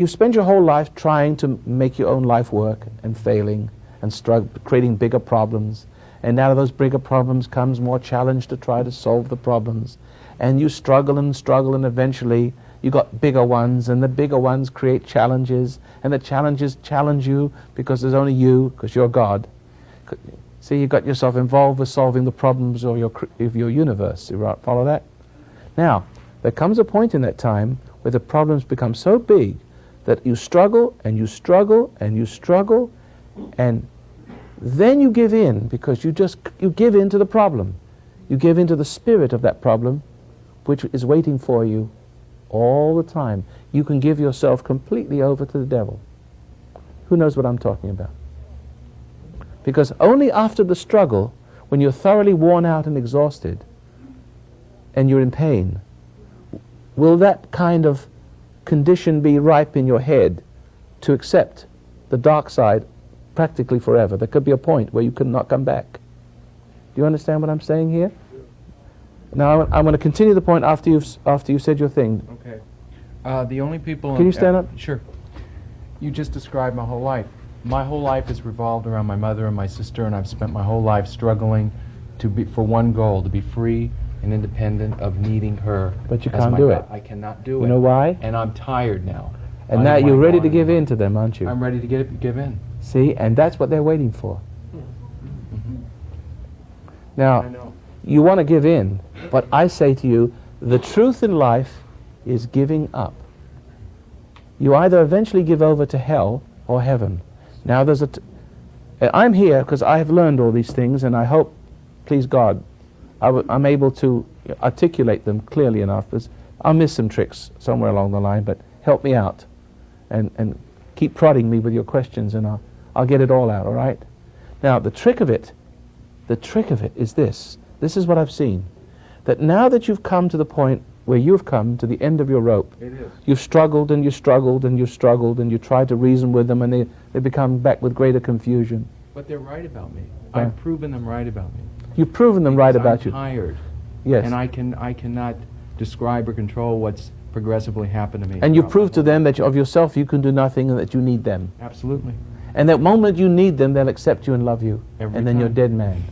You spend your whole life trying to make your own life work and failing and creating bigger problems. And out of those bigger problems comes more challenge to try to solve the problems. And you struggle and eventually you got bigger ones, and the bigger ones create challenges, and the challenges challenge you because there's only you, because you're God. See, you got yourself involved with solving the problems of your universe. You follow that? Now, there comes a point in that time where the problems become so big that you struggle and you struggle and you struggle, and then you give in, because you give in to the problem. You give in to the spirit of that problem, which is waiting for you all the time. You can give yourself completely over to the devil. Who knows what I'm talking about? Because only after the struggle, when you're thoroughly worn out and exhausted, and you're in pain, will that kind of condition be ripe in your head to accept the dark side practically forever. There could be a point where you could not come back. Do you understand what I'm saying here? Now I'm going to continue the point after you've said your thing. Okay. The only people... Can you stand up? Sure. You just described my whole life. My whole life is revolved around my mother and my sister, and I've spent my whole life struggling for one goal, to be free and independent of needing her. But you can't do it. I cannot do it. You know why? And I'm tired now. And now you're ready to give in to them, aren't you? I'm ready to give in. See, and that's what they're waiting for. Now, I know. you want to give in, but I say to you, the truth in life is giving up. You either eventually give over to hell or heaven. Now there's I'm here because I have learned all these things, and I hope, please God, I'm able to articulate them clearly enough. I'll miss some tricks somewhere along the line, but help me out and keep prodding me with your questions, and I'll get it all out, all right? Now, the trick of it is this. This is what I've seen. That now that you've come to the point where you've come to the end of your rope, you've struggled and you struggled and you struggled and you tried to reason with them, and they become back with greater confusion. But they're right about me. I've proven them right about me. You've proven them right about you. I'm tired. Yes. And I cannot describe or control what's progressively happened to me. And you prove to them that of yourself you can do nothing and that you need them. Absolutely. And that moment you need them, they'll accept you and love you. Every and then time. you're a dead man.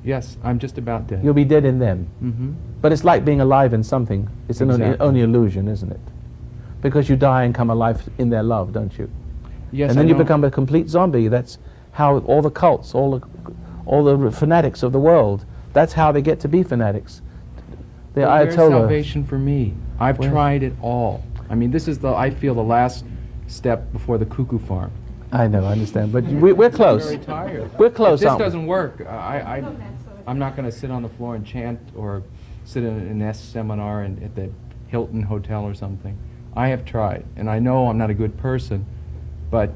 Yes, I'm just about dead. You'll be dead in them. Mm-hmm. But it's like being alive in something. It's an only illusion, isn't it? Because you die and come alive in their love, don't you? Yes, and then you become a complete zombie. That's how all the cults, all the fanatics of the world, that's how they get to be fanatics. There's salvation for me. I've tried it all. I mean, this is I feel the last step before the cuckoo farm. I know, I understand, but we're close. I'm very tired. We're close. If this doesn't work, I'm not going to sit on the floor and chant or sit in an S seminar at the Hilton Hotel or something. I have tried, and I know I'm not a good person, but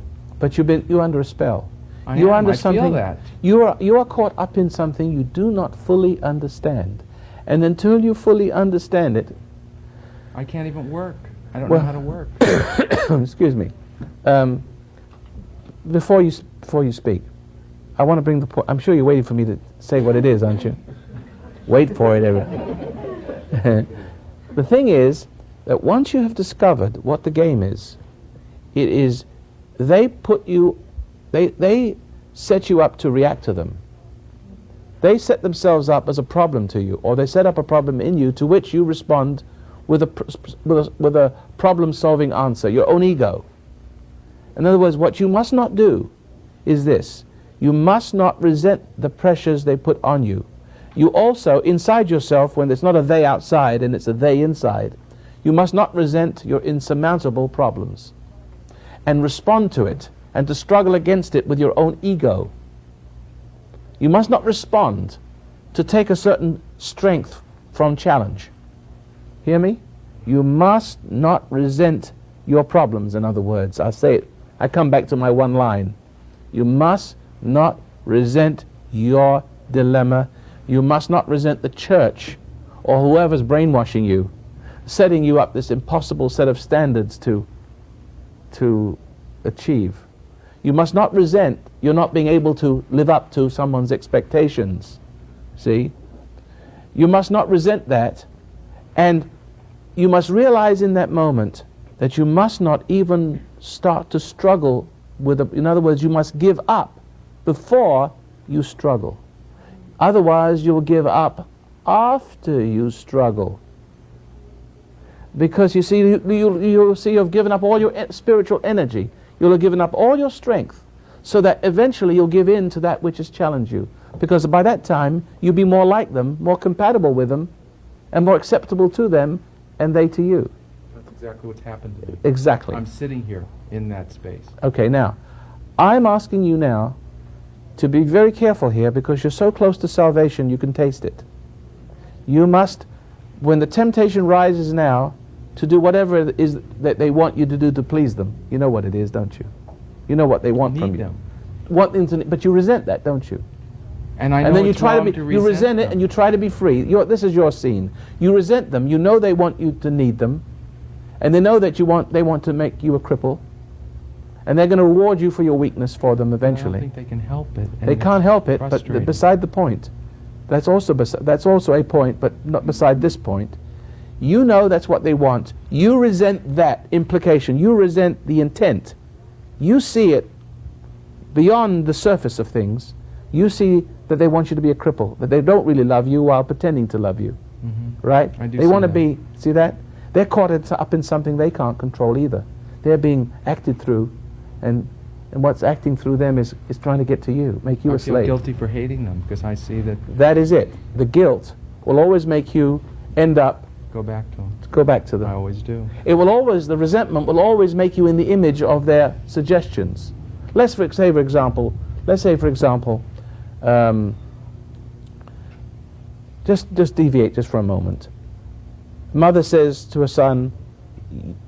you're under a spell. You're under something. Feel that. You are caught up in something you do not fully understand, and until you fully understand it, I can't even work. I don't know how to work. Excuse me. Before you speak, I want to bring the point. I'm sure you're waiting for me to say what it is, aren't you? Wait for it, everyone. The thing is that once you have discovered what the game is, it is they set you up to react to them. They set themselves up as a problem to you, or they set up a problem in you to which you respond with a problem-solving answer, your own ego. In other words, what you must not do is this. You must not resent the pressures they put on you. You also, inside yourself, when it's not a they outside and it's a they inside, you must not resent your insurmountable problems and respond to it and to struggle against it with your own ego. You must not respond to take a certain strength from challenge. Hear me? You must not resent your problems, in other words. I say it. I come back to my one line. You must not resent your dilemma. You must not resent the church or whoever's brainwashing you, setting you up this impossible set of standards to achieve. You must not resent you're not being able to live up to someone's expectations. See? You must not resent that, and you must realize in that moment that you must not even start to struggle with in other words, you must give up before you struggle. Otherwise, you'll give up after you struggle. Because you see, you'll see you've given up all your spiritual energy. You'll have given up all your strength, so that eventually you'll give in to that which has challenged you. Because by that time, you'll be more like them, more compatible with them, and more acceptable to them, and they to you. That's exactly what's happened to me. Exactly. I'm sitting here in that space. Okay, now, I'm asking you now to be very careful here, because you're so close to salvation, you can taste it. You must, when the temptation rises now, to do whatever it is that they want you to do to please them. You know what it is, don't you? You know what they want from you. Them. Want them to, but you resent that, don't you? And I know And then you it's try to wrong be, you resent it, them. and you try to be free. This is your scene. You resent them. You know they want you to need them, and they know that they want to make you a cripple, and they're going to reward you for your weakness for them eventually. I don't think they can help it. They can't help it, but frustrating. beside the point. That's also a point, but not beside this point. You know that's what they want. You resent that implication. You resent the intent. You see it beyond the surface of things. You see that they want you to be a cripple, that they don't really love you while pretending to love you. Right? I do They see want to that. be, see that? They're caught up in something they can't control either. They're being acted through, and what's acting through them is trying to get to you, make you I a feel slave. guilty for hating them because I see that. That is it. The guilt will always make you end up, Go back to them. go back to I them. always do. It will always, the resentment will always make you in the image of their suggestions. Let's say, for example, just deviate just for a moment. Mother says to her son,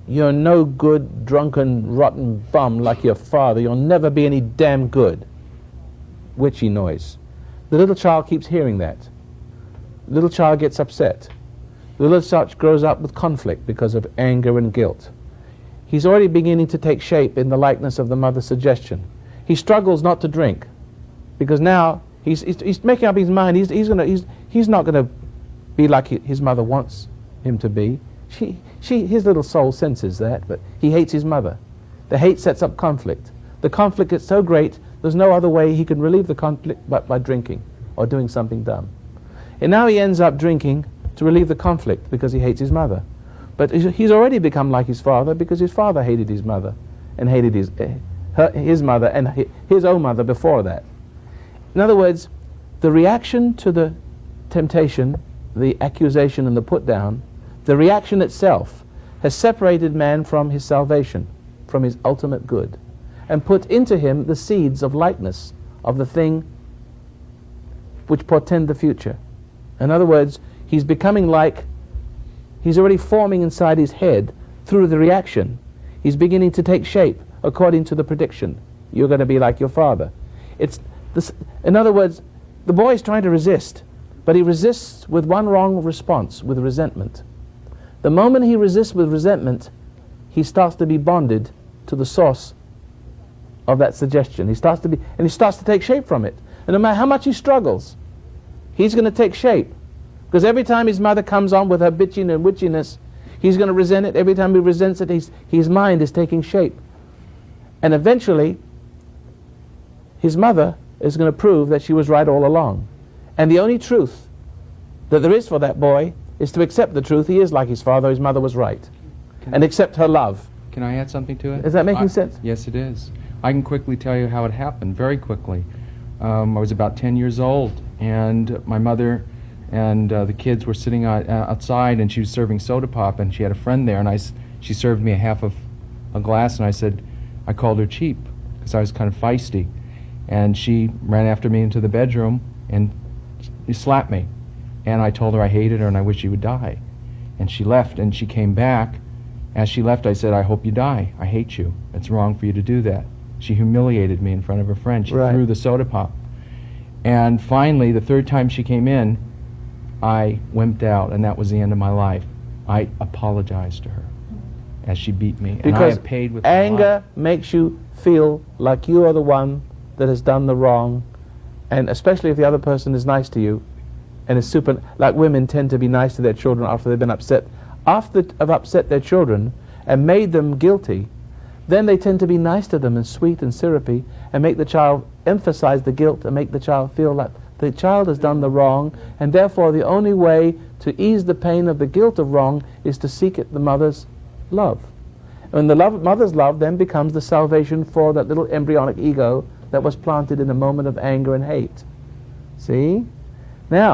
"You're no good, drunken, rotten bum like your father. You'll never be any damn good." Witchy noise. The little child keeps hearing that. The little child gets upset. The little child grows up with conflict because of anger and guilt. He's already beginning to take shape in the likeness of the mother's suggestion. He struggles not to drink, because now he's making up his mind. He's not going to be like his mother wants him to be. His little soul senses that, but he hates his mother. The hate sets up conflict. The conflict is so great, there's no other way he can relieve the conflict but by drinking or doing something dumb. And now he ends up drinking to relieve the conflict because he hates his mother. But he's already become like his father because his father hated his mother and hated his mother and his own mother before that. In other words, the reaction to the temptation, the accusation and the put down, the reaction itself has separated man from his salvation, from his ultimate good, and put into him the seeds of likeness of the thing which portend the future. In other words, he's becoming like, he's already forming inside his head through the reaction. He's beginning to take shape according to the prediction. You're going to be like your father. In other words, the boy is trying to resist, but he resists with one wrong response, with resentment. The moment he resists with resentment, he starts to be bonded to the source of that suggestion. He starts to take shape from it. And no matter how much he struggles, he's going to take shape. Because every time his mother comes on with her bitching and witchiness, he's going to resent it. Every time he resents it, his mind is taking shape. And eventually, his mother is going to prove that she was right all along. And the only truth that there is for that boy is to accept the truth. He is like his father, his mother was right. And accept her love. Can I add something to it? Is that making sense? Yes, it is. I can quickly tell you how it happened, very quickly. I was about 10 years old, and my mother and the kids were sitting outside, and she was serving soda pop, and she had a friend there, and she served me a half of a glass, and I called her cheap, because I was kind of feisty. And she ran after me into the bedroom, and she slapped me. And I told her I hated her, and I wish she would die. And she left, and she came back. As she left, I said, "I hope you die. I hate you. It's wrong for you to do that." She humiliated me in front of her friend. She threw the soda pop. And finally, the third time she came in, I wimped out, and that was the end of my life. I apologized to her as she beat me. And I Because have paid with anger makes you feel like you are the one that has done the wrong, and especially if the other person is nice to you, and is like women tend to be nice to their children after they've been upset. After they've upset their children, and made them guilty, then they tend to be nice to them and sweet and syrupy and make the child emphasize the guilt and make the child feel like the child has done the wrong, and therefore the only way to ease the pain of the guilt of wrong is to seek it, the mother's love. And the mother's love then becomes the salvation for that little embryonic ego that was planted in a moment of anger and hate. See? Now,